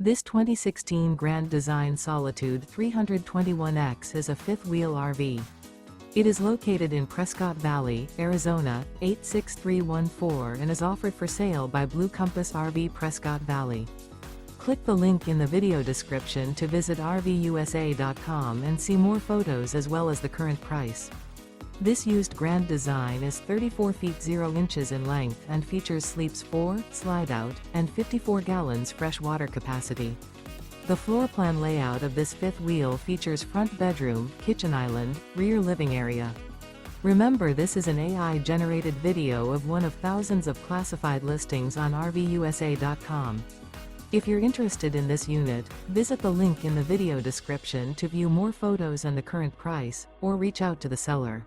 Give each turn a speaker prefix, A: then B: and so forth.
A: This 2016 Grand Design Solitude 321X is a fifth-wheel RV. It is located in Prescott Valley, Arizona, 86314 and is offered for sale by Blue Compass RV Prescott Valley. Click the link in the video description to visit RVUSA.com and see more photos as well as the current price. This used Grand Design is 34 feet 0 inches in length and features sleeps 4, Slideout, and 54 gallons fresh water capacity. The floor plan layout of this fifth wheel features front bedroom, kitchen island, rear living area. Remember, this is an AI-generated video of one of thousands of classified listings on RVUSA.com. If you're interested in this unit, visit the link in the video description to view more photos and the current price, or reach out to the seller.